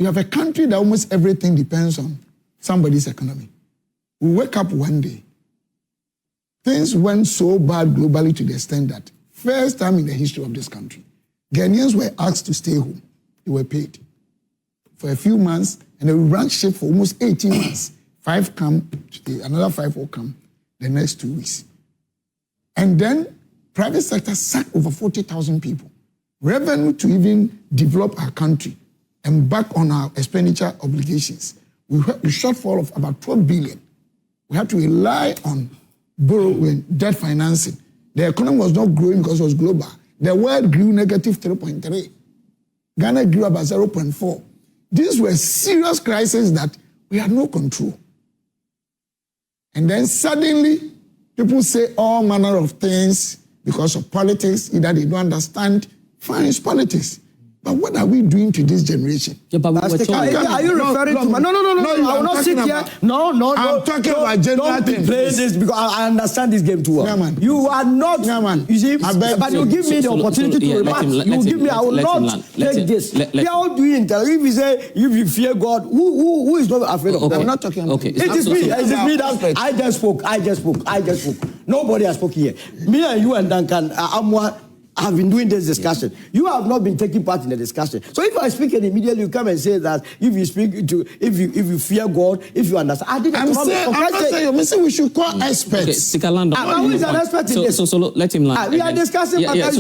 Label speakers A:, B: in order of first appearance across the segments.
A: We have a country that almost everything depends on somebody's economy. We wake up one day, things went so bad globally to the extent that first time in the history of this country, Ghanaians were asked to stay home. They were paid for a few months, and they ran shift for almost 18 months. 5 come today, another 5 will come the next 2 weeks. And then private sector sacked over 40,000 people. Revenue to even develop our country and back on our expenditure obligations. We had a shortfall of about 12 billion. We had to rely on borrowing, debt financing. The economy was not growing because it was global. The world grew negative 3.3. Ghana grew about 0.4. These were serious crises that we had no control. And then suddenly, people say all manner of things because of politics, either they don't understand, fine, it's politics. But what are we doing to this generation?
B: Yeah, but are you referring to... No, I will not sit here. No.
A: I'm talking about general things.
B: Don't play this because I understand this game too well.
A: Yeah, man.
B: You are not...
A: Yeah, man.
B: You see, but you give me the opportunity to remark. You give me, I will not take this. We are all doing... If you say, if you fear God, who is not afraid of God?
A: I'm not talking about...
B: It is me. It is me that... I just spoke. Nobody has spoken here. Me and you and Duncan, Amwa, have been doing this discussion. You have not been taking part in the discussion. So if I speak and immediately you come and say that if you speak to, if you fear God, if you understand, I'm not
A: saying we should call experts.
B: Okay, who is an expert in this?
C: So let him land.
B: We are discussing.
C: No, it's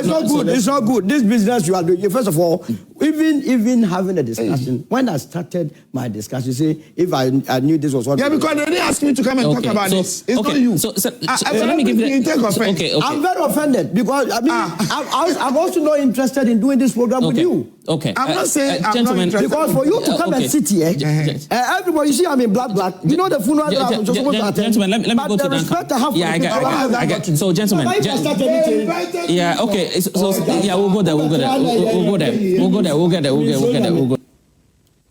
B: not good. It's not good. This business you are doing. First of all, even having a discussion. When I started my discussion, say if I knew this was what.
A: Yeah, because they didn't ask me to come and talk about this. It's not you.
C: So let me give you.
B: Okay. I'm very offended because I'm also not interested in doing this program with you.
C: Okay.
A: I'm not saying I'm not interested.
B: Because for you to come and sit here, everybody, you see I'm in black. You know the funeral that I'm just supposed to attend.
C: Gentlemen, let me go to Duncan. Yeah, I get. So, gentlemen. Yeah, okay. So, yeah, we'll go there.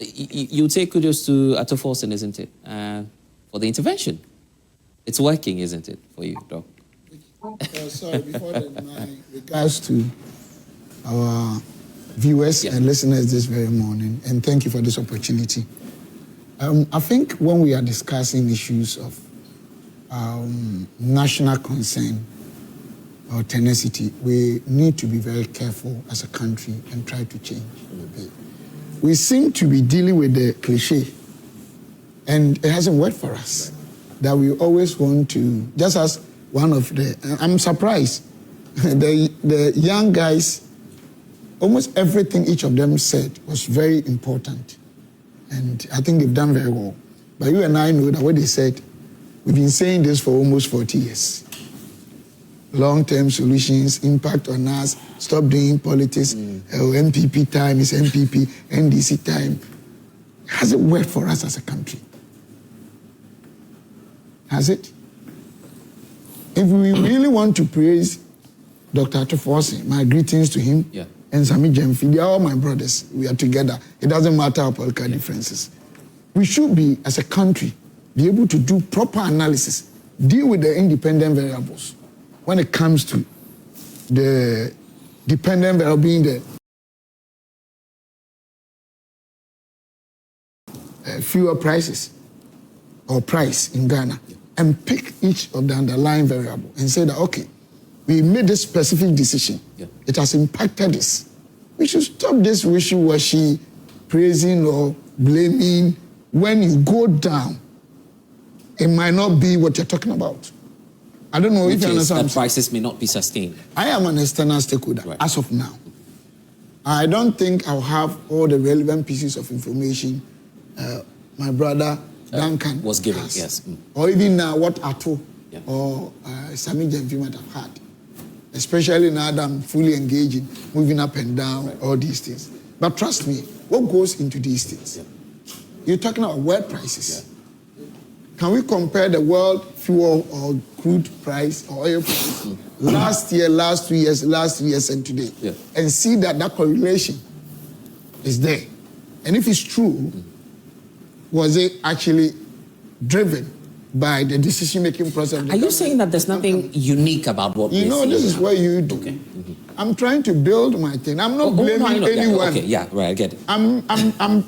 C: You take kudos to Ato Forson, isn't it? For the intervention. It's working, isn't it, for you, Doc?
A: Sorry, before then, my regards to our viewers and listeners this very morning, and thank you for this opportunity. I think when we are discussing issues of national concern or tenacity, we need to be very careful as a country and try to change. We seem to be dealing with the cliche, and it hasn't worked for us, that we always want to, just as one of the, I'm surprised, the young guys, almost everything each of them said was very important. And I think they've done very well. But you and I know that what they said, we've been saying this for almost 40 years. Long-term solutions, impact on us, stop doing politics, MPP time is MPP, NDC time. Has it worked for us as a country? Has it? If we really want to praise Dr. Ato Forson, my greetings to him, and Sammy Gyamfi, they are all my brothers. We are together. It doesn't matter our political differences. We should be, as a country, be able to do proper analysis, deal with the independent variables when it comes to the dependent variable being the fuel prices or price in Ghana, and pick each of the underlying variable and say that, okay, we made this specific decision. It has impacted this. We should stop this wishy-washy praising or blaming. When you go down, it might not be what you're talking about. I don't know if you understand.
C: That prices may not be sustained.
A: I am an external stakeholder as of now. I don't think I'll have all the relevant pieces of information my brother Duncan
C: was giving,
A: has, or even now what Ato or Sammy Gyamfi might have had, especially now that I'm fully engaged in moving up and down, all these things. But trust me, what goes into these things? You're talking about world prices. Can we compare the world fuel or crude price or oil price last year, last 2 years, last 3 years, and today, and see that that correlation is there? And if it's true, was it actually driven by the decision-making process.
C: Are you saying that there's nothing unique about what
A: you know? This is what you do.
C: Okay.
A: I'm trying to build my thing. I'm not blaming anyone.
C: Okay, yeah, right, I get it.
A: I'm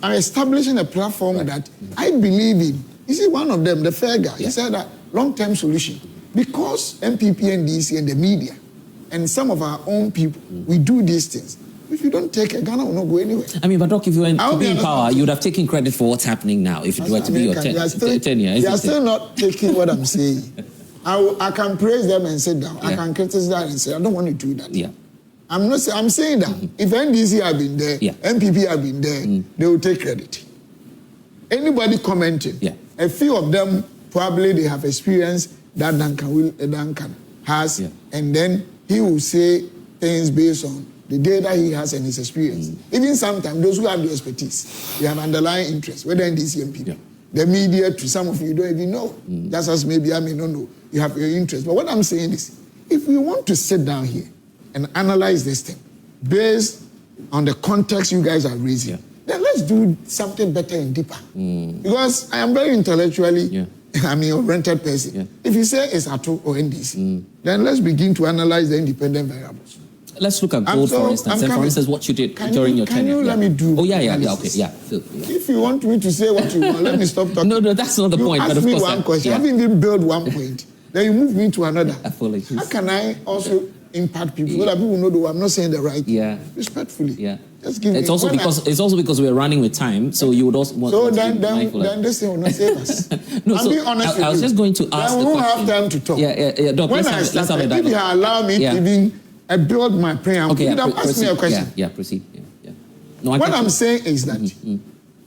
A: establishing a platform that I believe in. You see, one of them, the fair guy, he said that long-term solution. Because MPP and DC and the media and some of our own people, we do these things. If you don't take it, Ghana will not go anywhere.
C: I mean, but Doc, if you were to be in power, you would have taken credit for what's happening now if it were to be your tenure.
A: They are still not taking what I'm saying. I can praise them and sit down. I can criticize them and say, I don't want to do that.
C: Yeah.
A: I'm saying that if NDC have been there, MPP have been there, they will take credit. Anybody commenting, a few of them probably they have experience that Duncan has, and then he will say things based on the data he has and his experience. Even sometimes those who have the expertise, they have underlying interest, whether in this MPP. The media, to some of you don't even know. Just as maybe I may not know, you have your interest. But what I'm saying is, if we want to sit down here and analyze this thing based on the context you guys are raising, then let's do something better and deeper. Because I am very intellectually, oriented person. If you say it's Ato or NDC, then let's begin to analyze the independent variables.
C: Let's look at gold, for instance. And for instance, what you did during your tenure.
A: Can you let me do?
C: Oh, okay, yeah.
A: If you want me to say what you want, let me stop talking.
C: No, that's not the point.
A: Ask me one question. I haven't even built one point. Then you move me to another.
C: Apologies.
A: How can I also impact people so that people know that I'm not saying the right thing? Respectfully. Just give
C: it's also because we're running with time, so you would also want
A: so then this thing will not save us.
C: No,
A: I'm being honest with you.
C: I was just going to ask.
A: Then we won't have time to talk.
C: Doc,
A: when I started, if you allow me to even build my preamble, you have asked me a question.
C: Proceed.
A: No, what I'm saying is that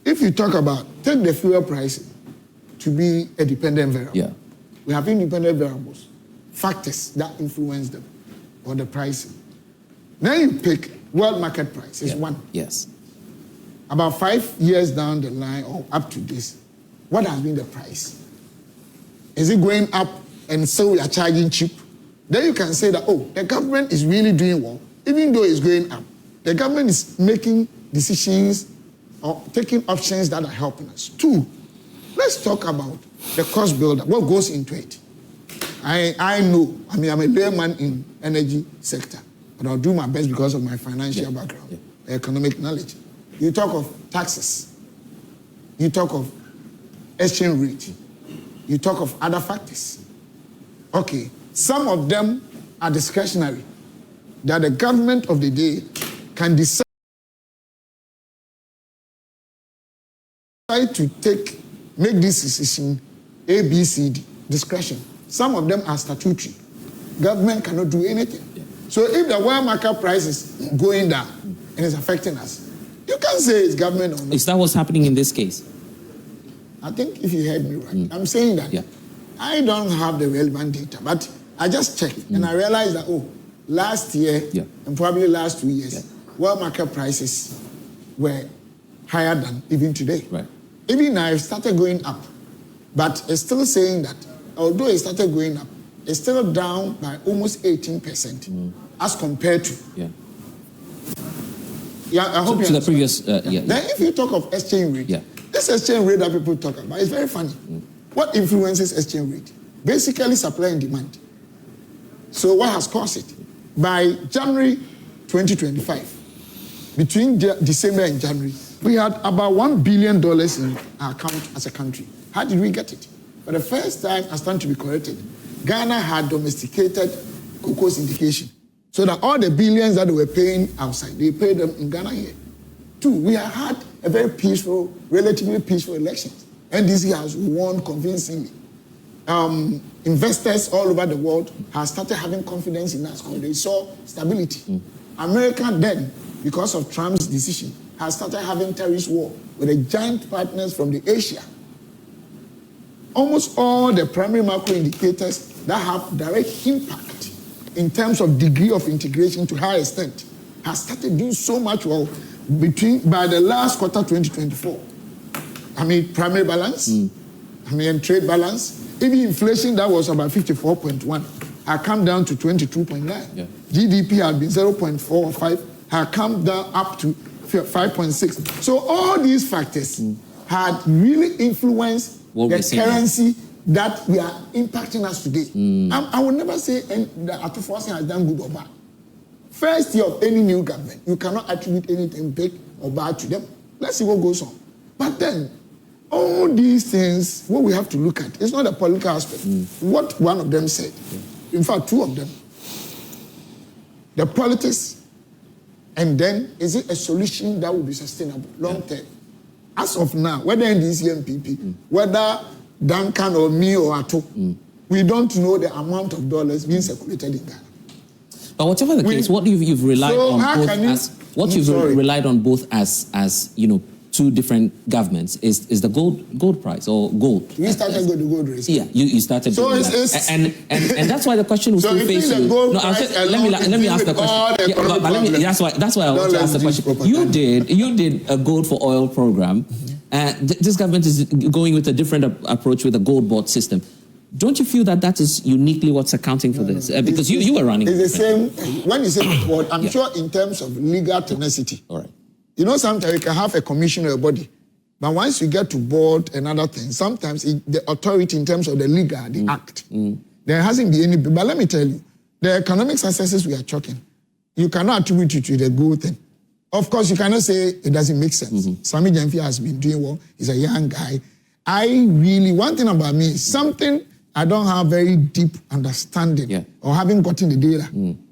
A: if you talk about, take the fuel price to be a dependent variable. We have independent variables, factors that influence them, or the pricing. Then you pick world market price is one.
C: Yes.
A: About 5 years down the line or up to this, what has been the price? Is it going up and so we are charging cheap? Then you can say that, the government is really doing well, even though it's going up. The government is making decisions or taking options that are helping us. Two, let's talk about the cost builder, what goes into it. I know, I'm a layman in energy sector, but I'll do my best because of my financial background, economic knowledge. You talk of taxes. You talk of exchange rate. You talk of other factors. Okay, some of them are discretionary, that the government of the day can decide to make this decision A, B, C, D, discretion. Some of them are statutory. Government cannot do anything. So if the world market price is going down and it's affecting us, you can't say it's government or not.
C: Is that what's happening in this case?
A: I think if you heard me right, I'm saying that I don't have the relevant data, but I just checked and I realized that, last year and probably last 2 years, world market prices were higher than even today. Even now, it started going up, but it's still saying that although it started going up, it's still down by almost 18% as compared to. I hope
C: to the previous.
A: Then if you talk of exchange rate, this exchange rate that people talk about is very funny. What influences exchange rate? Basically supply and demand. So what has caused it? By January 2025, between December and January, we had about $1 billion in our account as a country. How did we get it? For the first time, I stand to be corrected, Ghana had domesticated cocoa syndication. So that all the billions that they were paying outside, they paid them in Ghana here. Two, we have had a very peaceful, relatively peaceful elections. NDC has won convincingly. Investors all over the world have started having confidence in us because they saw stability. America then, because of Trump's decision, has started having terrorist war with the giant partners from the Asia. Almost all the primary macro indicators that have direct impact in terms of degree of integration to high extent has started doing so much well by the last quarter 2024. Primary balance, trade balance, even inflation that was about 54.1 had come down to 22.9. GDP had been 0.4 or 5, had come down up to 5.6. So all these factors had really influenced the currency that we are impacting us today. I will never say that Ato Forson has done good or bad. First year of any new government, you cannot attribute anything big or bad to them. Let's see what goes on. But then, all these things, what we have to look at, it's not a political aspect. What one of them said, in fact, two of them, the politics, and then is it a solution that will be sustainable, long term? As of now, whether NDC and PP, whether Duncan or me or Ato, we don't know the amount of dollars being circulated in Ghana.
C: But whatever the case, what you've relied on both as what you've relied on both as you know, two different governments is the gold price or gold.
A: We started with the gold race.
C: Yeah, you started. So and that's why the question will still face you. No, let me ask the question. Yeah, but that's why I want to ask the question. You did a gold for oil program. This government is going with a different approach with a gold board system. Don't you feel that that is uniquely what's accounting for this? Because you were running.
A: It's the same. When you say board, I'm sure in terms of legal tenacity.
C: All right.
A: You know, sometimes you can have a commission or a body, but once you get to board and other things, sometimes the authority in terms of the legal, the act, there hasn't been any. But let me tell you, the economic successes we are talking, you cannot attribute it to the good thing. Of course, you cannot say it doesn't make sense. Sammy Gyamfi has been doing well. He's a young guy. One thing about me is something I don't have very deep understanding or haven't gotten the data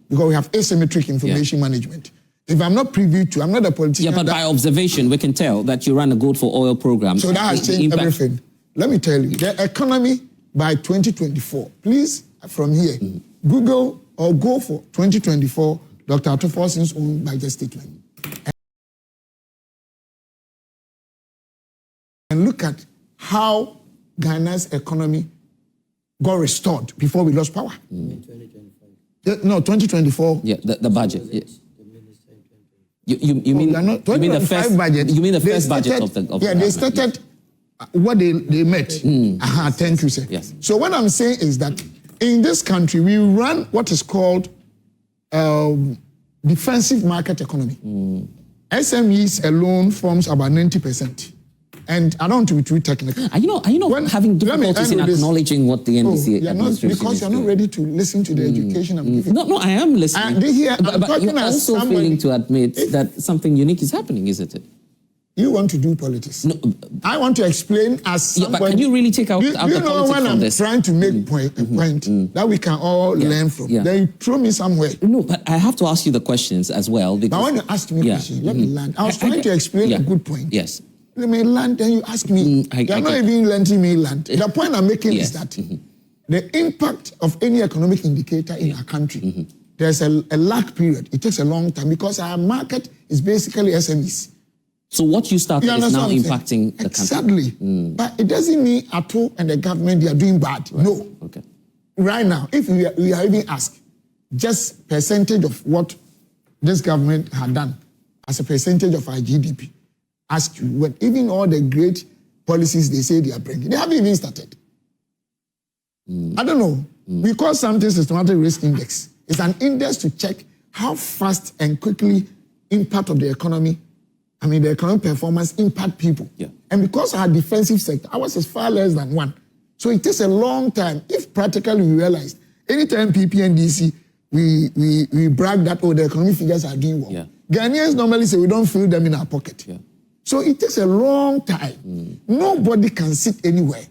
A: because we have asymmetric information management. If I'm not privy to, I'm not a politician.
C: Yeah, but by observation, we can tell that you run a gold for oil program.
A: So that has changed everything. Let me tell you, the economy by 2024, please, from here, Google or go for 2024, Dr. Ato Forson's own budget statement. And look at how Ghana's economy got restored before we lost power. 2025. No, 2024.
C: Yeah, the budget. Yeah. You mean the first
A: budget?
C: You mean the first budget of the
A: they started what they met. Thank you, sir.
C: Yes.
A: So what I'm saying is that in this country we run what is called defensive market economy. SMEs alone forms about 90%. And I don't want to be too technical.
C: Are you not having difficulties in acknowledging what the NDC administration is
A: because you're not ready to listen to the education I'm giving.
C: No, I am listening.
A: But
C: you're also failing to admit that something unique is happening, isn't it?
A: You want to do politics. No, I want to explain as somebody.
C: But can you really take out the politics from this?
A: When I'm trying to make a point that we can all learn from, then you throw me somewhere.
C: No, but I have to ask you the questions as well. Because
A: when you ask me questions, let me land. I was trying to explain a good point.
C: Yes.
A: Let me land, then you ask me. You're not even letting me land. The point I'm making is that the impact of any economic indicator in our country, there's a lag period. It takes a long time because our market is basically SMEs.
C: So what you started is now impacting the country.
A: Exactly. But it doesn't mean Ato and the government, they are doing bad. Right. No.
C: Okay.
A: Right now, if we are even asked just percentage of what this government had done as a percentage of our GDP, ask you what even all the great policies they say they are bringing, they haven't even started. I don't know. We call something systematic risk index. It's an index to check how fast and quickly impact of the economy, the economic performance impact people. Yeah. And because our defensive sector, ours is far less than 1. So it takes a long time. If practically we realized, anytime PP and DC, we brag that, the economic figures are doing well. Yeah. Ghanaians normally say we don't feel them in our pocket. Yeah. So it takes a long time. Nobody can sit anywhere.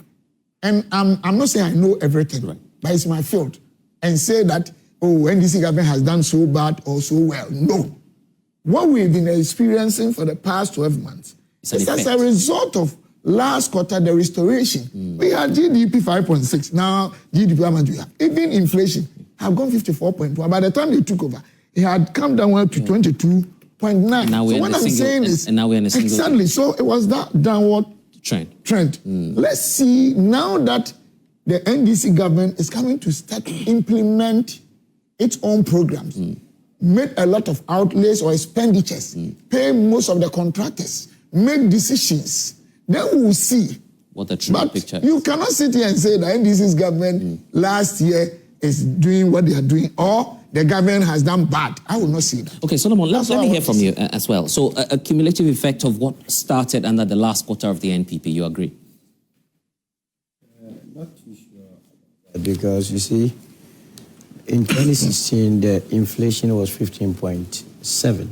A: And I'm not saying I know everything, but it's my field. And say that, NDC government has done so bad or so well. No. What we've been experiencing for the past 12 months is as a result of last quarter, the restoration. We had GDP 5.6. Now, GDP, how much we have? Even inflation have gone 54.1. By the time they took over, it had come down to 22.9. So what I'm saying is,
C: and now we're in a single
A: exactly. So it was that downward trend. Let's see now that the NDC government is coming to start to implement its own programs, make a lot of outlays or expenditures, pay most of the contractors, make decisions. Then we will see
C: what the true picture is.
A: You cannot sit here and say that NDC's government last year is doing what they are doing, or the government has done bad. I will not see that.
C: Okay, Solomon, let me hear from you as well. So a cumulative effect of what started under the last quarter of the NPP, you agree?
B: Not too Because you see, in 2016, the inflation was 15.7.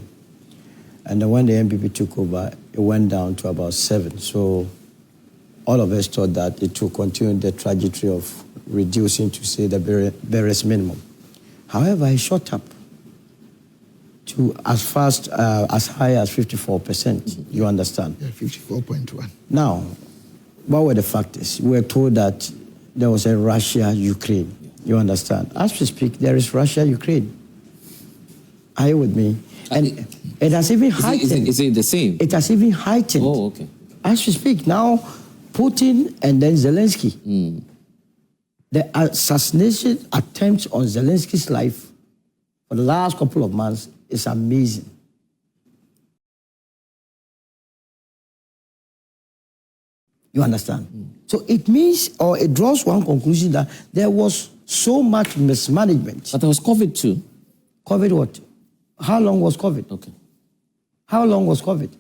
B: And then when the NPP took over, it went down to about 7. So all of us thought that it will continue the trajectory of reducing to, say, the barest minimum. However, it shot up to as high as 54%. You understand?
A: Yeah, 54.1.
B: Now, what were the factors? We were told that there was a Russia-Ukraine. You understand? As we speak, there is Russia-Ukraine. Are you with me? And it has even heightened.
C: Is it the same?
B: It has even heightened.
C: Oh, okay.
B: As we speak now, Putin and then Zelensky. The assassination attempts on Zelensky's life for the last couple of months is amazing. You understand? So it means, or it draws one conclusion that there was so much mismanagement.
C: But there was COVID too.
B: COVID what? How long was COVID?
C: Okay.
B: How long was COVID?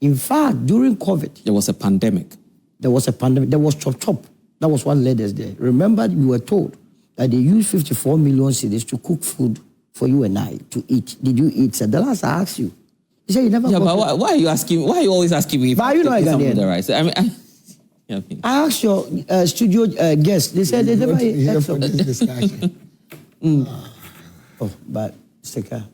B: In fact, during COVID,
C: there was a pandemic.
B: There was a pandemic. There was chop. That was what led us there. Remember, we were told that they used 54 million cedis to cook food for you and I to eat. Did you eat? So the last I asked you. You said you never.
C: Yeah, but why are you asking? Why are you always asking me?
B: But you know I got
C: the rice. I mean,
B: I asked your studio guests. They said they never ate.
A: For this discussion.
B: Oh, but STICKA.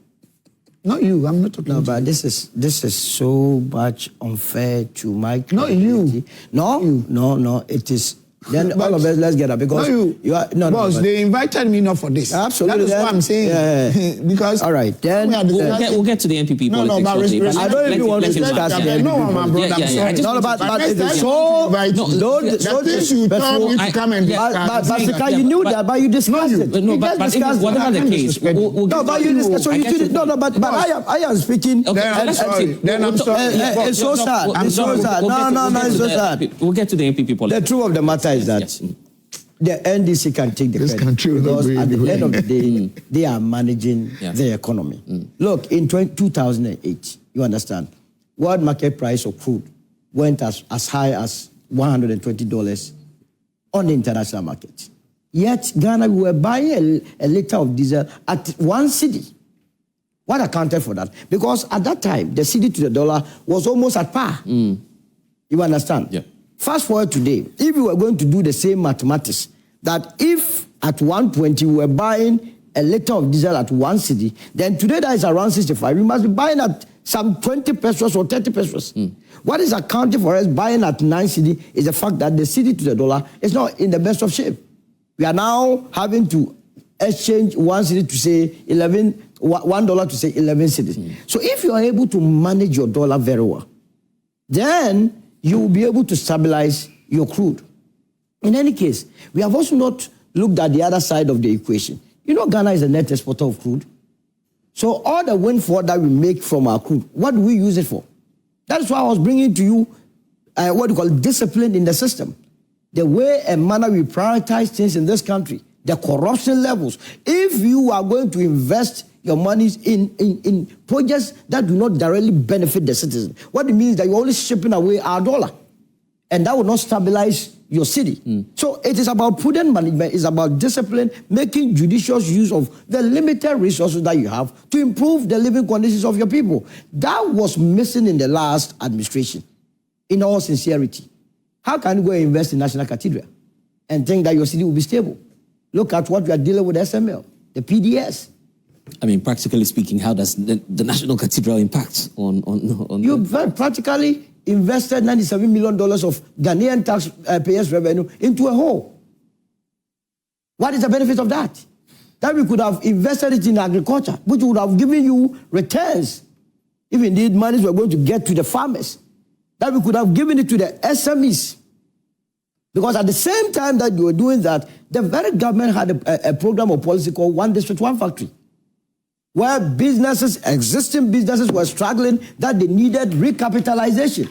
A: Not you. I'm not talking.
B: No, but this is so much unfair to my community.
A: Not you.
B: No. It is. Then all of us, let's get up because
A: you are no. Boss, they invited me not for this.
B: Absolutely,
A: that is what I'm saying.
B: Yeah.
A: Because
B: all right, then
C: we'll get to the NPP politics.
A: But
B: I don't even want to discuss
A: that. No, my brother.
B: No, but it is so.
A: The things you told me to come and discuss.
B: But STICKA, you knew that, but you discussed it.
C: No, but whatever the case,
B: no, but you discussed. So you didn't. No, but I am speaking.
A: Then I'm sorry.
B: It's so sad. It's so sad. No, it's so sad.
C: We'll get to the NPP politics.
B: The truth of the matter is that the NDC can take the credit because at the end of the day, they are managing the economy. Look, in 2008, you understand, world market price of crude went as high as $120 on the international market. Yet, Ghana, we were buying a liter of diesel at 1 cedi. What accounted for that? Because at that time, the cedi to the dollar was almost at par. You understand?
C: Yeah.
B: Fast forward today, if we were going to do the same mathematics, that if at 120 we were buying a liter of diesel at 1 cedi, then today that is around 65. We must be buying at some 20 pesos or 30 pesos. What is accounting for us buying at 9 cedi is the fact that the cedi to the dollar is not in the best of shape. We are now having to exchange 1 cedi to say $1 to say 11 cedis. So if you are able to manage your dollar very well, then you will be able to stabilize your crude. In any case, we have also not looked at the other side of the equation. You know, Ghana is a net exporter of crude. So all the windfall that we make from our crude, what do we use it for? That is why I was bringing to you what you call discipline in the system. The way and manner we prioritize things in this country, the corruption levels. If you are going to invest your money in projects that do not directly benefit the citizen, what it means is that you're only shipping away our dollar. And that will not stabilize your city. So it is about prudent management, it's about discipline, making judicious use of the limited resources that you have to improve the living conditions of your people. That was missing in the last administration, in all sincerity. How can you go and invest in National Cathedral and think that your city will be stable? Look at what we are dealing with SML, the PDS.
C: I mean, practically speaking, how does the National Cathedral impact on
B: you very practically invested $97 million of Ghanaian taxpayers' revenue into a hole. What is the benefit of that? That we could have invested it in agriculture, which would have given you returns. If indeed monies were going to get to the farmers, that we could have given it to the SMEs. Because at the same time that you were doing that, the very government had a program or policy called One District, One Factory, where existing businesses were struggling, that they needed recapitalization.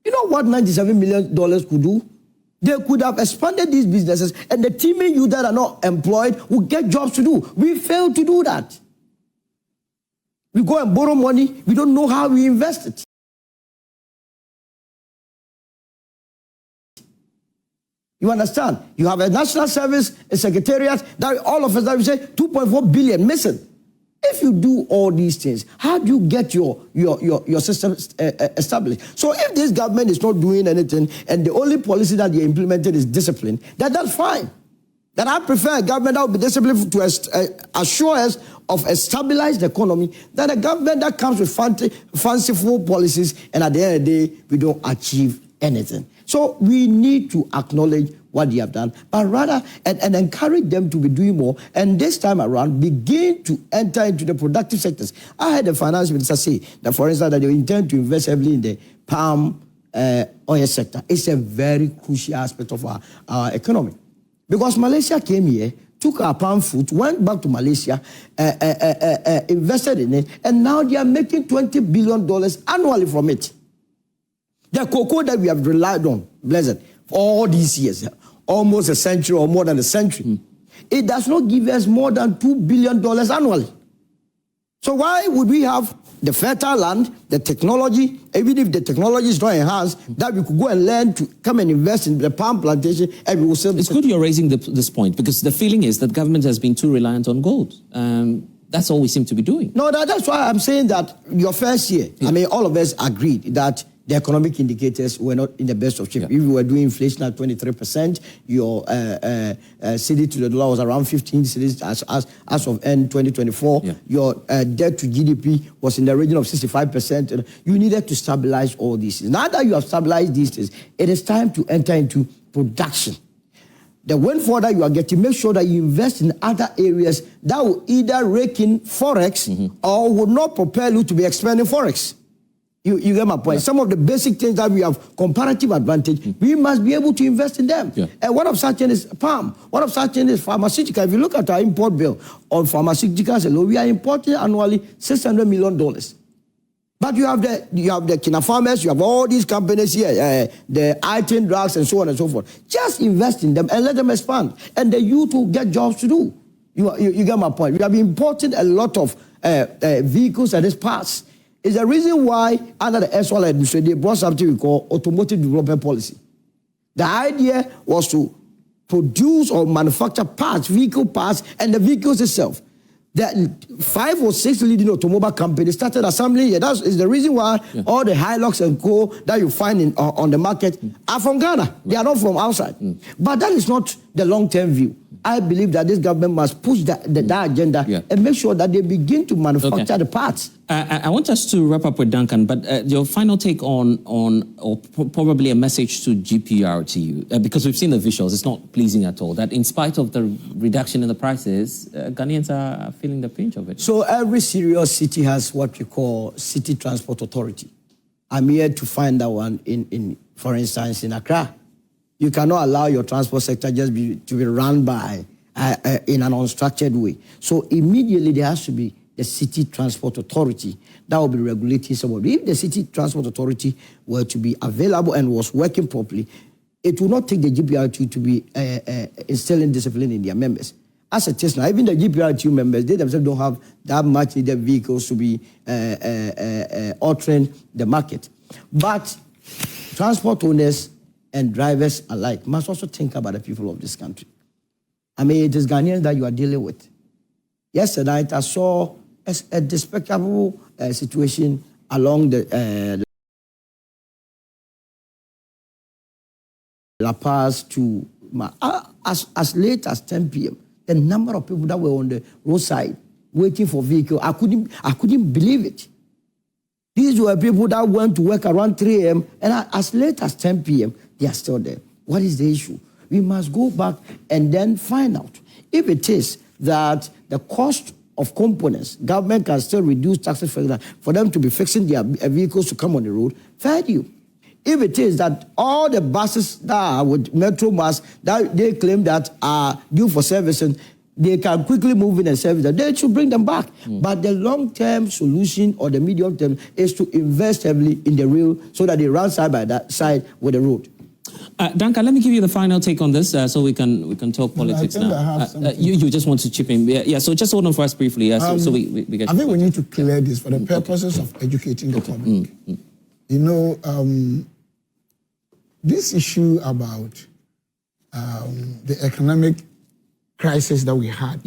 B: You know what $97 million could do? They could have expanded these businesses and the teaming youth that are not employed would get jobs to do. We failed to do that. We go and borrow money, we don't know how we invest it. You understand? You have a national service, a secretariat, that all of us that we say 2.4 billion missing. If you do all these things, how do you get your system established? So if this government is not doing anything and the only policy that they implemented is discipline, that's fine. Then I prefer a government that will be disciplined to assure us of a stabilized economy than a government that comes with fanciful policies and at the end of the day, we don't achieve anything. So we need to acknowledge what they have done, but rather and encourage them to be doing more. And this time around, begin to enter into the productive sectors. I heard the finance minister say that, for instance, that they intend to invest heavily in the palm oil sector. It's a very crucial aspect of our economy. Because Malaysia came here, took our palm fruit, went back to Malaysia, invested in it, and now they are making $20 billion annually from it. The cocoa that we have relied on, blessed, for all these years, almost a century or more than a century, it does not give us more than $2 billion annually. So why would we have the fertile land, the technology, even if the technology is not enhanced, that we could go and learn to come and invest in the palm plantation and we will sell.
C: It's good you're raising this point, because the feeling is that government has been too reliant on gold. That's all we seem to be doing.
B: No, that's why I'm saying that your first year, I mean, all of us agreed that the economic indicators were not in the best of shape. If you were doing inflation at 23%, your CD to the dollar was around 15 cedis as of end 2024. Your debt to GDP was in the region of 65%. You needed to stabilize all these things. Now that you have stabilized these things, it is time to enter into production. The windfall that you are getting, make sure that you invest in other areas that will either rake in forex or will not propel you to be expanding forex. You get my point. Some of the basic things that we have comparative advantage, we must be able to invest in them. And one of such is palm. One of such is pharmaceutical. If you look at our import bill on pharmaceuticals alone, we are importing annually $600 million. But you have the Kina farmers, you have all these companies here, the item drugs and so on and so forth. Just invest in them and let them expand. And the youth will get jobs to do. You get my point. We have been importing a lot of vehicles and its parts. It's the reason why, under the SOL administration, they brought something we call automotive development policy. The idea was to produce or manufacture parts, vehicle parts, and the vehicles itself. The 5 or 6 leading automobile companies started assembling here. That is the reason why all the Hilux and Co. that you find on the market are from Ghana. They are not from outside. But that is not the long-term view. I believe that this government must push that agenda and make sure that they begin to manufacture the parts.
C: I want us to wrap up with Duncan, but your final take on or probably a message to GPRTU, because we've seen the visuals, it's not pleasing at all, that in spite of the reduction in the prices, Ghanaians are feeling the pinch of it.
B: So every serious city has what we call City Transport Authority. I'm here to find that one for instance, in Accra. You cannot allow your transport sector just to be run by in an unstructured way. So immediately there has to be the City Transport Authority that will be regulating some of it. If the City Transport Authority were to be available and was working properly, it will not take the GPRTU to be instilling discipline in their members. As it is now, even the GPRTU members, they themselves don't have that much needed vehicles to be altering the market. But transport owners and drivers alike must also think about the people of this country. I mean, it is Ghanaians that you are dealing with. Yesterday night, I saw a despicable situation along the La Paz to as late as 10 p.m. The number of people that were on the roadside waiting for vehicles, I couldn't believe it. These were people that went to work around 3 a.m. and as late as 10 p.m. they are still there. What is the issue? We must go back and then find out. If it is that the cost of components, government can still reduce taxes for them to be fixing their vehicles to come on the road, fair due. If it is that all the buses that are with Metro Mass that they claim that are due for servicing, they can quickly move in and service them, they should bring them back. But the long-term solution or the medium-term is to invest heavily in the rail so that they run side by side with the road.
C: Duncan, let me give you the final take on this so we can talk politics now. You just want to chip in. Yeah, so just hold on for us briefly. So we get
A: I think we need to clear this for the purposes of educating the public. You know, this issue about the economic crisis that we had,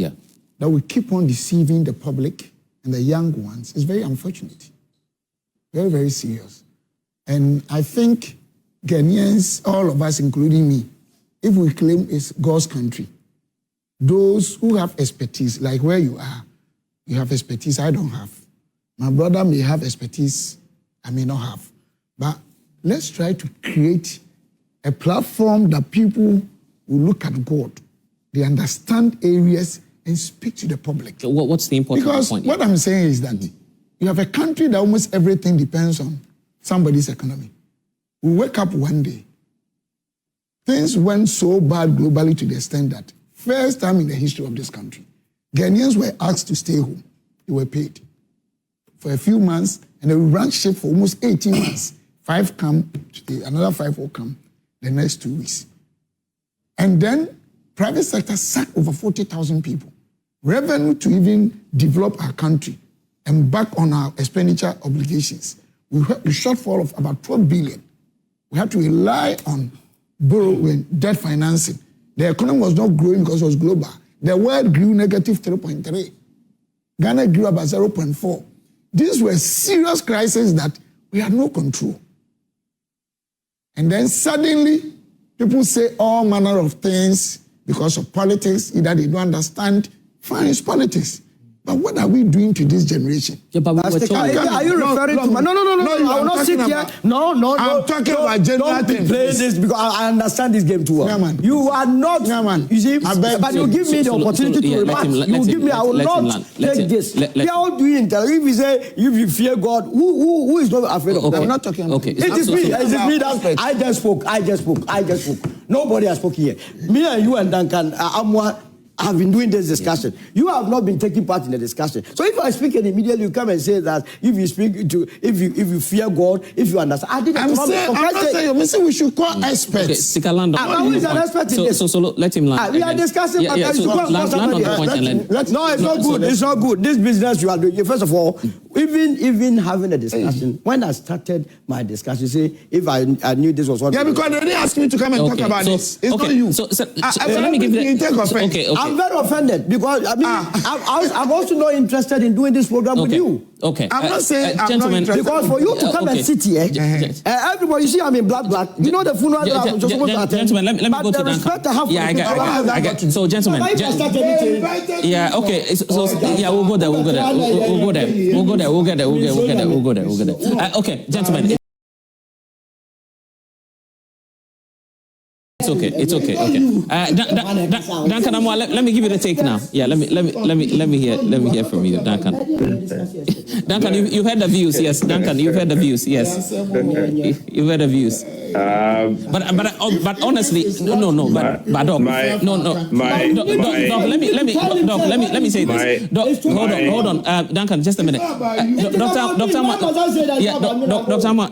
A: that we keep on deceiving the public and the young ones, is very unfortunate. Very, very serious. And I think Ghanaians, all of us, including me, if we claim it's God's country, those who have expertise, like where you are, you have expertise I don't have. My brother may have expertise I may not have. But let's try to create a platform that people will look at God. They understand areas and speak to the public.
C: What's the important point?
A: Because what I'm saying is that you have a country that almost everything depends on somebody's economy. We wake up one day, things went so bad globally to the extent that first time in the history of this country, Ghanaians were asked to stay home. They were paid for a few months, and they ran ship for almost 18 months. 5 come, another 5 will come the next 2 weeks. And then private sector sacked over 40,000 people. Revenue to even develop our country and back on our expenditure obligations. We had a shortfall of about 12 billion. We had to rely on borrowing, debt financing. The economy was not growing because it was global. The world grew negative 3.3. Ghana grew about 0.4. These were serious crises that we had no control. And then suddenly, people say all manner of things because of politics, either they don't understand. Fine, it's politics. But what are we doing to this generation?
B: Yeah, but are you referring to... No, I will not sit here. No.
A: I'm talking about general things.
B: Don't play this because I understand this game too well.
A: Yeah, man.
B: You are not...
A: Yeah, man.
B: You see, but you give me the opportunity to remark. You give me, I will not take this. We are all doing it. If you say, if you fear God, who is not afraid of God?
A: I'm not talking about...
B: It is me. I just spoke. Nobody has spoken here. Me and you and Duncan, have been doing this discussion. You have not been taking part in the discussion. So if I speak and immediately you come and say that if you speak to, if you fear God, if you understand, I'm saying we should call experts.
C: Okay, STICKA land on.
B: Who is an expert in this?
C: So let him land.
B: We are discussing.
C: Land on the point and then.
B: No, it's not good. It's not good. This business you are doing. First of all, even having a discussion. When I started my discussion, say if I knew this was what.
A: Yeah, because they didn't ask me to come and talk about this. It's not you.
C: So let me give you the. Okay.
B: I'm very offended because I'm also not interested in doing this program with you.
C: Okay.
A: I'm not saying I'm not interested.
B: Because for you to come and sit here, everybody, you see I'm in black. You know the funeral that I'm supposed to attend.
C: Gentlemen, let me go to Duncan. Yeah, I get. So gentlemen. Yeah, okay. So yeah, we'll go there. We'll get there. Okay, gentlemen. It's okay. Duncan, let me give you the take now. Yeah, let me hear from you, Duncan. Duncan, you've heard the views, yes. Duncan, you've heard the views, yes. You've heard the views. But honestly, Doc, let me say this. Doc, hold on, Duncan, just a minute. Dr. Amar,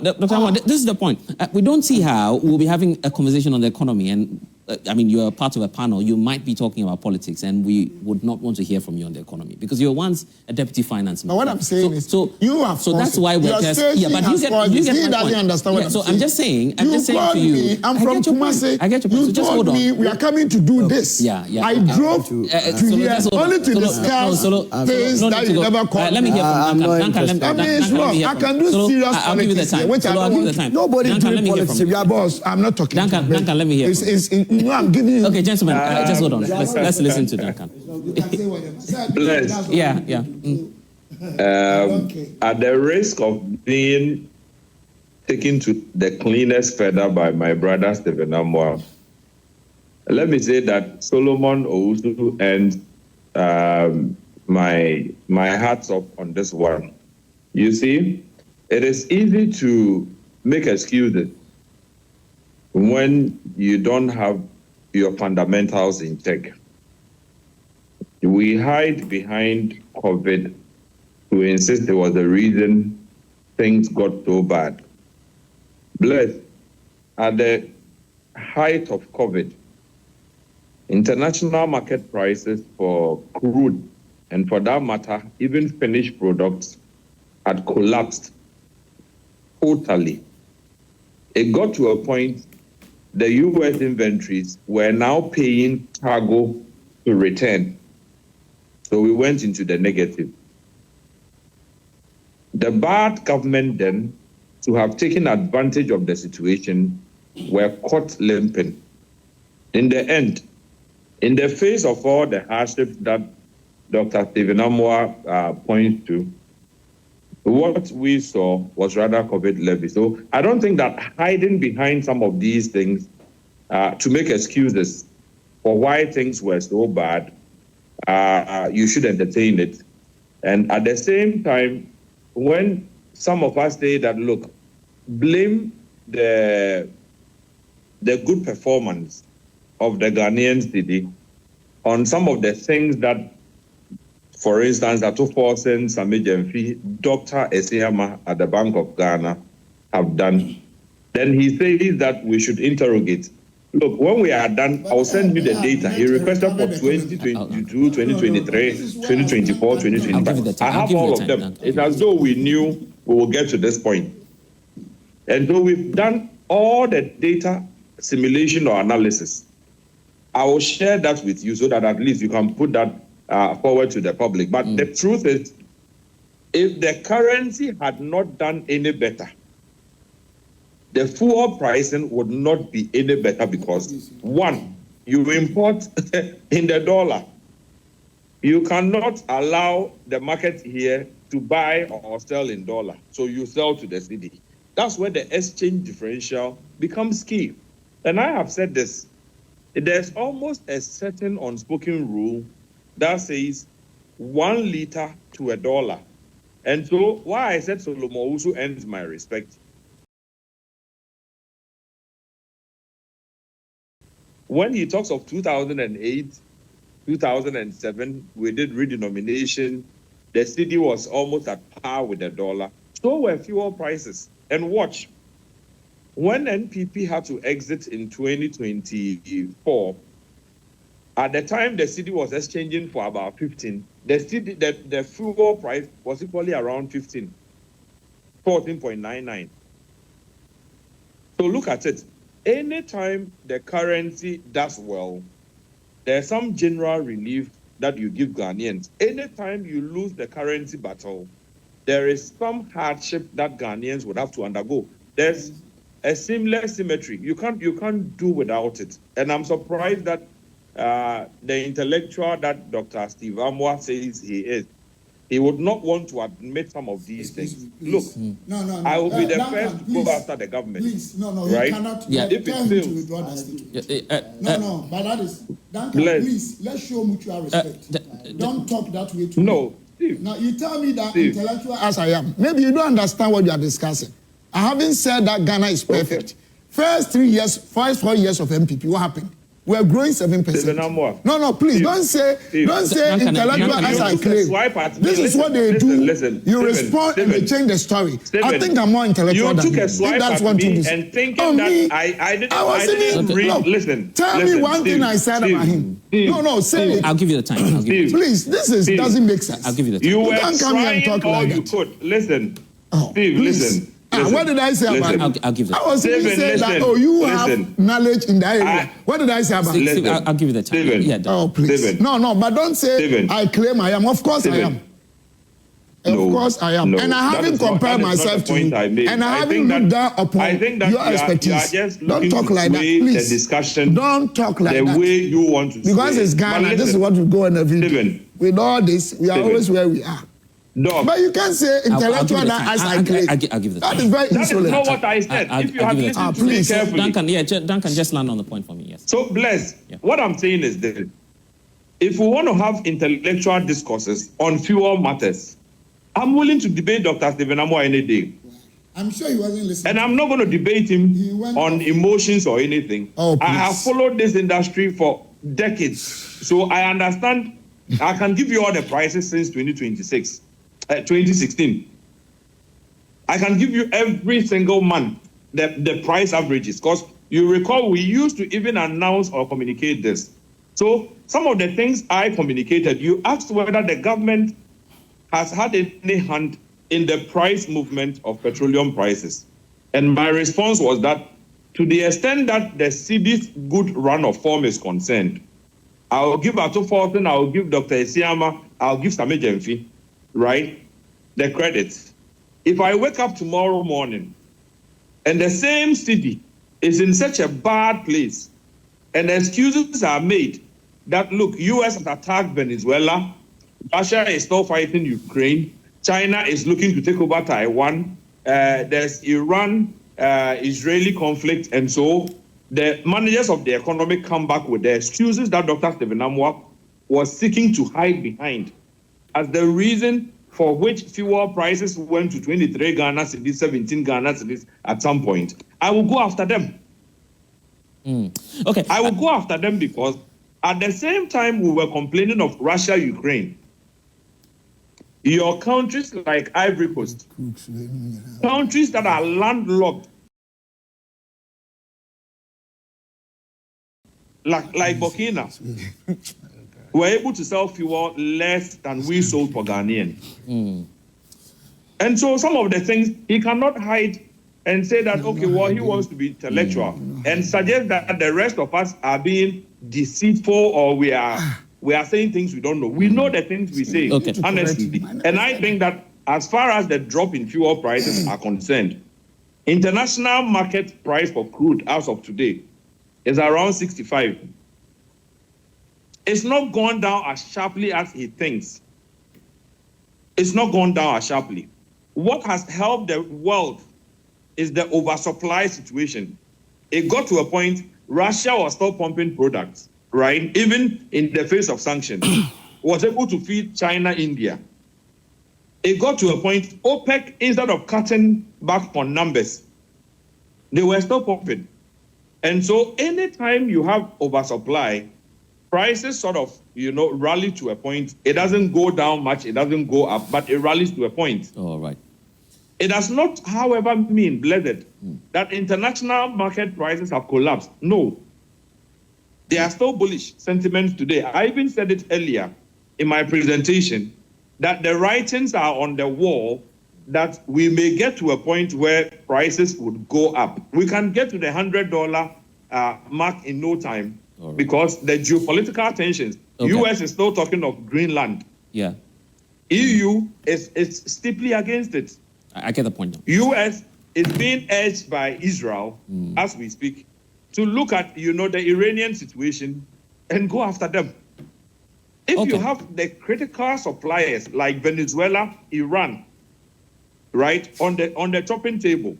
C: this is the point. We don't see how we'll be having a conversation on the economy, and I mean, you're part of a panel, you might be talking about politics, and we would not want to hear from you on the economy because you were once a deputy finance minister.
A: But what I'm saying is, you are
C: so that's why we're just
A: but you get my point. Understand what I'm saying.
C: So I'm just saying to you.
A: I'm from Kumasi.
C: I get your point.
A: You told me we are coming to do this.
C: Yeah.
A: I drove to here only to discuss things that you never called.
C: Let me hear from Duncan.
A: I mean, it's wrong. I can do serious politics here, which I don't want to.
B: Nobody doing politics.
A: Yeah, boss, I'm not talking.
C: Duncan, let me hear.
A: No, I'm giving you.
C: Okay, gentlemen, just hold on. Let's listen to Duncan. Yeah.
D: At the risk of being taken to the cleanest feather by my brother Stephen Amwa, let me say that Solomon Owusu and my hats off on this one. You see, it is easy to make excuses when you don't have your fundamentals in check. We hide behind COVID to insist there was a reason things got so bad. Bless, at the height of COVID, international market prices for crude, and for that matter, even finished products, had collapsed totally. It got to a point the U.S. inventories were now paying cargo to return. So we went into the negative. The bad government then, to have taken advantage of the situation, were caught limping. In the end, in the face of all the hardships that Dr. Stephen Amoah points to, what we saw was rather COVID levy. So I don't think that hiding behind some of these things to make excuses for why things were so bad, you should entertain it. And at the same time, when some of us say that, look, blame the good performance of the Ghanaian city on some of the things that, for instance, Ato Forson, Sammy, Gyamfi, Dr. Esiama at the Bank of Ghana have done, then he says that we should interrogate. Look, when we are done, I'll send you the data. He requested for 2022, 2023, 2024, 2025. I have all of them. It's as though we knew we will get to this point. And so we've done all the data simulation or analysis. I will share that with you so that at least you can put that forward to the public. But the truth is, if the currency had not done any better, the fuel pricing would not be any better because, one, you import in the dollar. You cannot allow the market here to buy or sell in dollar. So you sell to the city. That's where the exchange differential becomes key. And I have said this. There's almost a certain unspoken rule that says 1 liter to $1. And so why I said Solomon Owusu earns my respect. When he talks of 2008, 2007, we did redenomination. The cedi was almost at par with the dollar. So were fuel prices. And watch, when NPP had to exit in 2024, at the time the cedi was exchanging for about 15. The fuel price was equally around 15, 14.99. So look at it. Anytime the currency does well, there's some general relief that you give Ghanaians. Anytime you lose the currency battle, there is some hardship that Ghanaians would have to undergo. There's a similar symmetry. You can't do without it. And I'm surprised that the intellectual that Dr. Steve Amoah says he is, he would not want to admit some of these things. Look, I will be the first to go after the government. Please, right?
A: You cannot if it fails. But that is, Duncan, please, let's show mutual respect. Don't talk that way to me.
D: Steve.
A: Now, you tell me that intellectual as I am, maybe you don't understand what you are discussing. I haven't said that Ghana is perfect. First 4 years of MPP, what happened? We're growing 7%. No, please, don't say intellectual as I claim. This is what they do. You respond and they change the story. I think I'm more intellectual than you. That's what you do.
D: And thinking that I didn't read. Listen.
A: Tell me one thing I said about him. No, say it.
C: I'll give you the time.
A: Please, doesn't make sense.
C: I'll give you the time.
D: You were trying all you could. Listen, Steve, listen.
A: What did I say about it?
C: I'll give you the time.
A: I was saying that, you have knowledge in that area. What did I say about it?
C: I'll give you the time.
A: Please.
D: Steven.
A: No, but don't say I claim I am. Of course I am. Of course I am. And I haven't compared myself to you. And I haven't looked down upon your expertise. Don't talk like that, please. Don't talk like that.
D: The way you want to
A: because it's Ghana, this is what we go on every day. With all this, we are always where we are. But you can't say intellectual as I claim.
C: I'll give the time.
A: That is very insolent.
D: That is not what I said. If you had listened to me carefully.
C: Duncan, just land on the point for me, yes.
D: So, Bless, what I'm saying is this. If we want to have intellectual discourses on fuel matters, I'm willing to debate Dr. Stephen Amoah any day.
A: I'm sure he wasn't listening.
D: And I'm not going to debate him on emotions or anything. I have followed this industry for decades. So I understand. I can give you all the prices since 2016. I can give you every single month the price averages, because you recall we used to even announce or communicate this. So some of the things I communicated, you asked whether the government has had any hand in the price movement of petroleum prices. And my response was that to the extent that the city's good run of form is concerned, I'll give Ato Forson, I'll give Dr. Esiama, I'll give Sammy Gyamfi, right, the credits. If I wake up tomorrow morning and the same city is in such a bad place and excuses are made that, look, US has attacked Venezuela, Russia is still fighting Ukraine, China is looking to take over Taiwan, there's Iran-Israeli conflict, and so the managers of the economy come back with the excuses that Dr. Stephen Amwa was seeking to hide behind as the reason for which fuel prices went to 23 Ghana cedis, 17 Ghana cedis at some point. I will go after them.
C: Okay.
D: I will go after them because at the same time we were complaining of Russia, Ukraine, your countries like Ivory Coast, countries that are landlocked, like Burkina, were able to sell fuel less than we sold for Ghanaian. And so some of the things he cannot hide and say that, okay, well, he wants to be intellectual and suggest that the rest of us are being deceitful or we are saying things we don't know. We know the things we say, honestly. And I think that as far as the drop in fuel prices are concerned, international market price for crude as of today is around 65. It's not gone down as sharply as he thinks. It's not gone down as sharply. What has helped the world is the oversupply situation. It got to a point, Russia was still pumping products, right? Even in the face of sanctions, was able to feed China, India. It got to a point, OPEC, instead of cutting back on numbers, they were still pumping. And so anytime you have oversupply, prices sort of, rally to a point. It doesn't go down much, it doesn't go up, but it rallies to a point.
C: All right.
D: It does not, however, mean, blessed, that international market prices have collapsed. No. There are still bullish sentiments today. I even said it earlier in my presentation that the writings are on the wall that we may get to a point where prices would go up. We can get to the $100 mark in no time because the geopolitical tensions. US is still talking of Greenland.
C: Yeah.
D: EU is steeply against it.
C: I get the point now.
D: US is being urged by Israel, as we speak, to look at, the Iranian situation and go after them. If you have the critical suppliers like Venezuela, Iran, right, on the chopping table,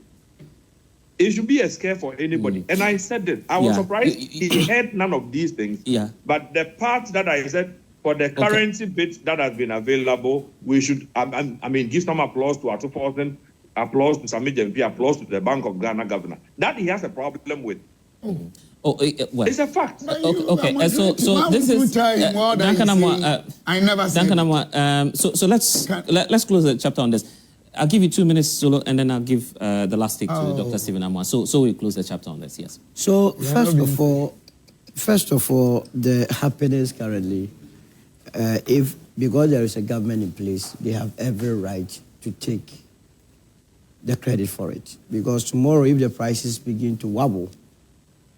D: it should be a scare for anybody. And I said that. I was surprised he had none of these things.
C: Yeah.
D: But the part that I said, for the currency bit that has been available, we should, give some applause to Ato Forson, applause to Sammy Gyamfi, applause to the Bank of Ghana governor. That he has a problem with.
C: Well,
D: it's a fact.
C: So this is
A: I never said.
C: So let's close the chapter on this. I'll give you 2 minutes, Solo, and then I'll give the last stick to Dr. Stephen Amwa. So we close the chapter on this. Yes.
B: So first of all, the happiness currently, because there is a government in place, they have every right to take the credit for it. Because tomorrow, if the prices begin to wobble,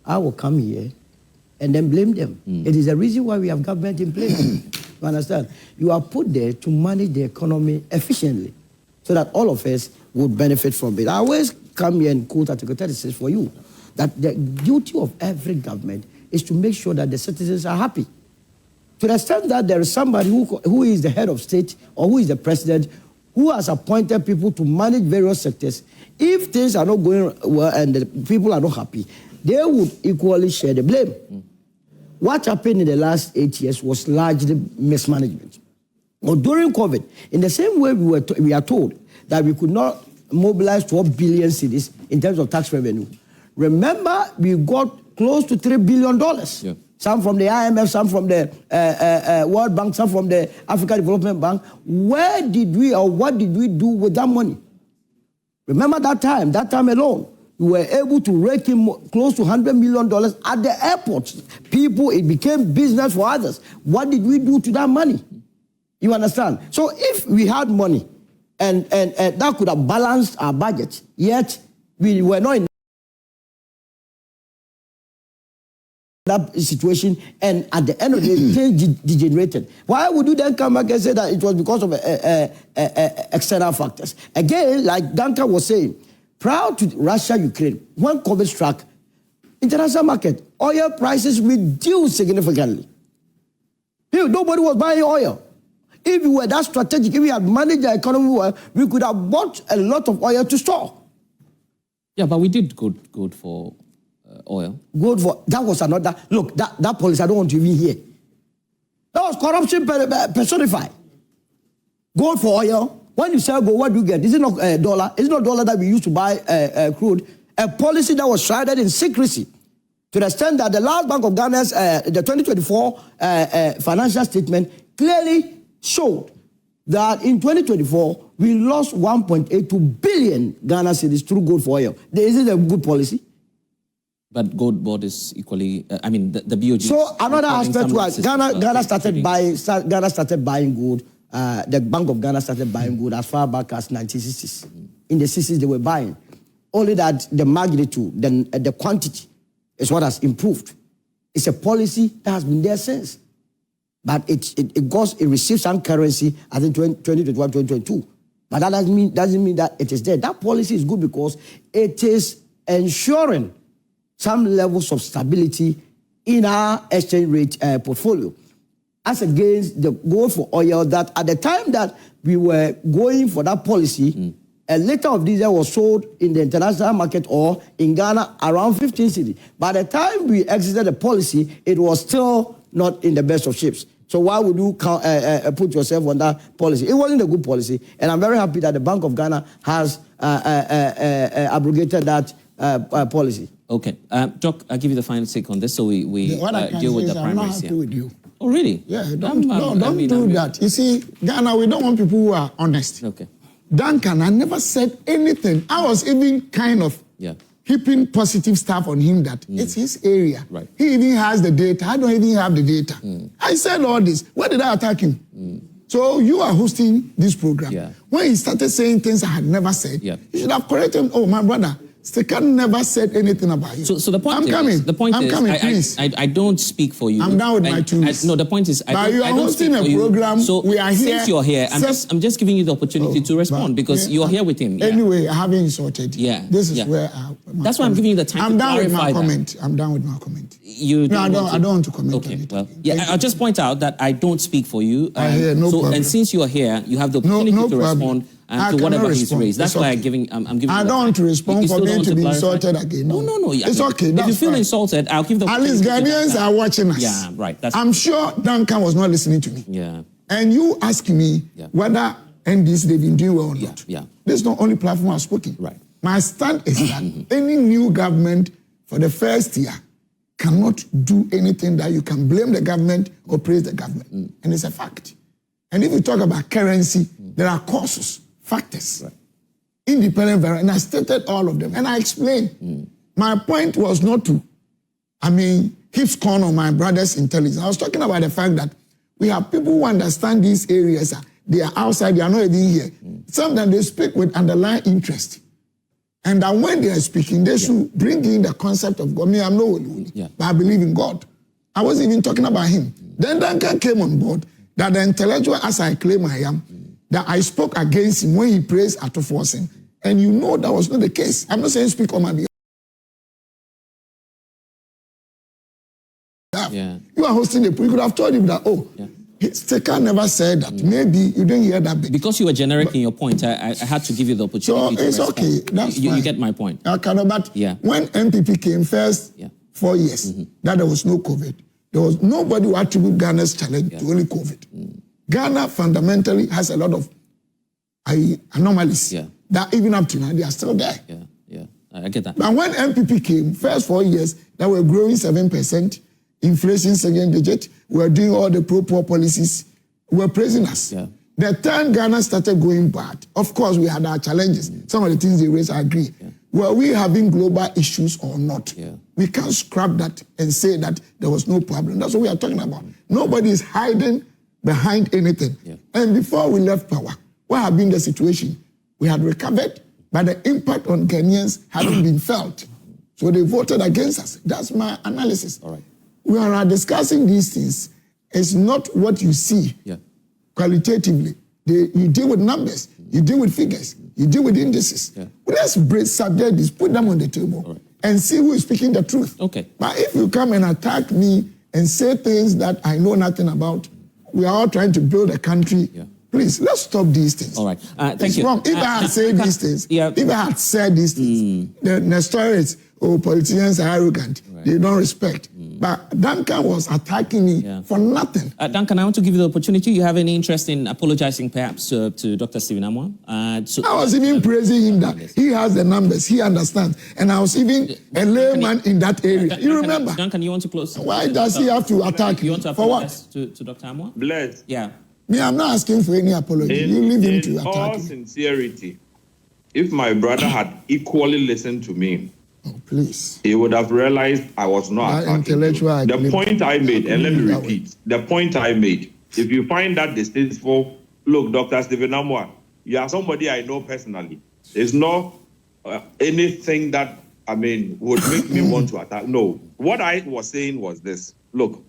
B: I will come here and then blame them. It is the reason why we have government in place. You understand? You are put there to manage the economy efficiently so that all of us would benefit from it. I always come here and quote Article 36 for you, that the duty of every government is to make sure that the citizens are happy. To the extent that there is somebody who is the head of state or who is the president who has appointed people to manage various sectors, if things are not going well and the people are not happy, they would equally share the blame. What happened in the last 8 years was largely mismanagement. But during COVID, in the same way we are told that we could not mobilize 12 billion cedis in terms of tax revenue. Remember, we got close to $3 billion. Yeah. Some from the IMF, some from the World Bank, some from the African Development Bank. Where did we or what did we do with that money? Remember that time alone, we were able to rake in close to $100 million at the airports. People, it became business for others. What did we do to that money? You understand? So if we had money and that could have balanced our budget, yet we were not in that situation, and at the end of the day, things degenerated. Why would you then come back and say that it was because of external factors? Again, like Duncan was saying, prior to Russia-Ukraine, when COVID struck, international market, oil prices reduced significantly. Nobody was buying oil. If we were that strategic, if we had managed the economy well, we could have bought a lot of oil to store.
C: Yeah, but we did good for oil.
B: Good for, that was another, look, that policy, I don't want to even hear. That was corruption personified. Gold for oil. When you sell gold, what do you get? Is it not dollar? Is it not dollar that we used to buy crude? A policy that was shrouded in secrecy, to the extent that the last Bank of Ghana's, the 2024 financial statement clearly showed that in 2024, we lost 1.82 billion Ghana cedis through gold for oil. Is it a good policy?
C: But gold board is equally, I mean, the BOG.
B: So another aspect was Ghana started buying gold. The Bank of Ghana started buying gold as far back as 1960s. In the 60s, they were buying. Only that the magnitude, the quantity is what has improved. It's a policy that has been there since. But it receives some currency, I think 2021, 2022. But that doesn't mean that it is there. That policy is good because it is ensuring some levels of stability in our exchange rate portfolio. As against the gold for oil, that at the time that we were going for that policy, a liter of diesel was sold in the international market or in Ghana around 15 cedis. By the time we exited the policy, it was still not in the best of shapes. So why would you put yourself on that policy? It wasn't a good policy, and I'm very happy that the Bank of Ghana has abrogated that policy.
C: Okay. Doc, I'll give you the final take on this so we deal with the primaries.
A: I'm not happy with you.
C: Oh, really?
A: Yeah, don't do that. You see, Ghana, we don't want people who are honest.
C: Okay.
A: Duncan, I never said anything. I was even kind of heaping positive stuff on him that it's his area.
C: Right.
A: He even has the data. I don't even have the data. I said all this. Where did I attack him? So you are hosting this program.
C: Yeah.
A: When he started saying things I had never said, you should have corrected him. Oh, my brother, STICKA never said anything about you.
C: So the point is, I don't speak for you.
A: I'm done with my 2 minutes.
C: No, the point is, I don't
A: hosting
C: speak for
A: a program.
C: You. So
A: we are here.
C: Since you're here, I'm just giving you the opportunity to respond because you're here with him.
A: Anyway, I haven't insulted.
C: This
A: is where
C: that's why I'm giving you the time.
A: I'm
C: to
A: done with my
C: that.
A: comment. I'm done with my comment.
C: I
A: don't want to comment.
C: Okay, well, I'll just point out that I don't speak for you.
A: Problem.
C: And since you are here, you have the opportunity to respond to whatever he's raised. That's why I'm giving. I'm giving.
A: I don't want to respond for me to be insulted again.
C: No.
A: It's okay.
C: If you feel insulted, I'll give the.
A: At least Ghanaians are watching us.
C: Yeah, right.
A: I'm sure Duncan was not listening to me.
C: Yeah.
A: And you asking me whether NDC they've been doing well or not.
C: Yeah.
A: This is not only platform I've spoken.
C: Right.
A: My stand is that any new government for the first year cannot do anything that you can blame the government or praise the government. And it's a fact. And if you talk about currency, there are causes, factors, independent variables, and I stated all of them. And I explained. My point was not to, keep scorn on my brother's intelligence. I was talking about the fact that we have people who understand these areas. They are outside, they are not even here. Sometimes they speak with underlying interest. And that when they are speaking, they should bring in the concept of God. I'm not holy, but I believe in God. I wasn't even talking about him. Then Duncan came on board that the intellectual, as I claim I am, that I spoke against him when he praised Ato Forson. And you know that was not the case. I'm not saying speak on my behalf. You are hosting the, you could have told him that, STICKA never said that. Maybe you didn't hear that bit.
C: Because you were generic in your point, I had to give you the opportunity to respond.
A: Okay, that's fine.
C: You get my point.
A: Okay, but when MPP came first 4 years, that there was no COVID, there was nobody who attributed Ghana's challenge to only COVID. Ghana fundamentally has a lot of anomalies that even up to now, they are still there.
C: I get that.
A: But when MPP came, first 4 years, that were growing 7%, inflation second digit, we were doing all the pro-poor policies, we were praising us. The time Ghana started going bad, of course, we had our challenges. Some of the things they raised, I agree. Were we having global issues or not? We can't scrap that and say that there was no problem. That's what we are talking about. Nobody is hiding behind anything. And before we left power, what had been the situation? We had recovered, but the impact on Ghanaians hadn't been felt. So they voted against us. That's my analysis.
C: All right.
A: we are discussing these things, it's not what you see qualitatively. You deal with numbers, you deal with figures, you deal with indices. Let's subject this, put them on the table, and see who is speaking the truth.
C: Okay.
A: But if you come and attack me and say things that I know nothing about, we are all trying to build a country. Please, let's stop these things.
C: All right. Thank
A: it's
C: you.
A: Wrong. If I had said these things, if I had said these things, the story is, politicians are arrogant. They don't respect. But Duncan was attacking me for nothing.
C: Duncan, I want to give you the opportunity. You have any interest in apologizing perhaps to Dr. Stephen Amoah?
A: I was even praising him that he has the numbers, he understands. And I was even a layman in that area. You remember?
C: Duncan, you want to close?
A: Why does he have to attack
C: you? Want to apologize to Dr. Amoah?
D: Bless.
C: Yeah.
A: Me, I'm not asking for any apology. You leave him to attack.
D: In all sincerity, if my brother had equally listened to me,
A: please,
D: he would have realized I was not attacking you. The point I made, and let me repeat, the point I made, if you find that distasteful, look, Dr. Stephen Amoah, you are somebody I know personally. It's not anything that, would make me want to attack. No. What I was saying was this. Look,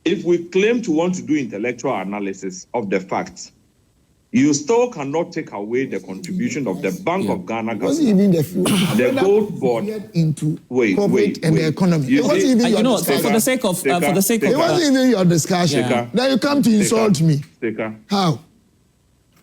D: if we claim to want to do intellectual analysis of the facts, you still cannot take away the contribution of the Bank of Ghana government, the gold board
A: into corporate and the economy. It wasn't even your discussion.
C: For the sake of,
A: it wasn't even your discussion. Now you come to insult me. How?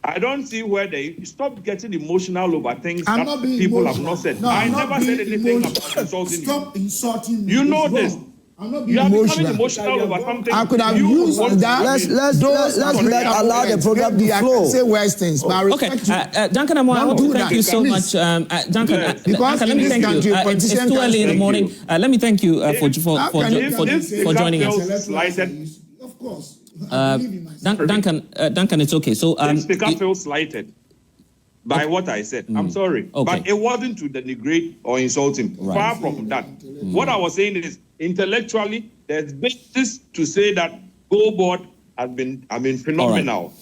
D: I don't see where they stop getting emotional over things that people have not said. I never said anything about insulting you.
A: Stop insulting me.
D: You know this.
A: I'm not
D: being
A: emotional.
D: Emotional over something.
A: I could have used that. Let's
B: allow the program to flow.
A: Say worse things.
C: Okay, Duncan Amoah, I want to thank you so much. Duncan, let me thank you. It's too early in the morning. Let me thank you for joining us.
A: Of course.
C: Duncan, it's okay. So
D: Speaker feels slighted by what I said. I'm sorry.
C: Okay.
D: But it wasn't to denigrate or insult him. Right. Far from that. What I was saying is, intellectually, there's basis to say that Gold Board has been, phenomenal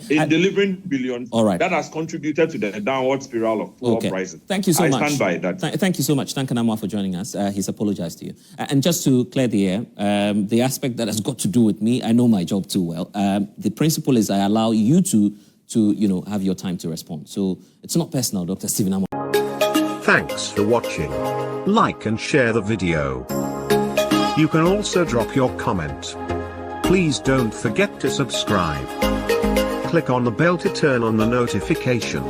D: in delivering billions.
C: All right.
D: That has contributed to the downward spiral of oil prices.
C: Thank you so much.
D: I stand by that.
C: Thank you so much, Duncan Amoah, for joining us. He's apologized to you. And just to clear the air, the aspect that has got to do with me, I know my job too well. The principle is I allow you to have your time to respond. So it's not personal, Dr. Stephen Amoah.
E: Thanks for watching. Like and share the video. You can also drop your comment. Please don't forget to subscribe. Click on the bell to turn on the notification.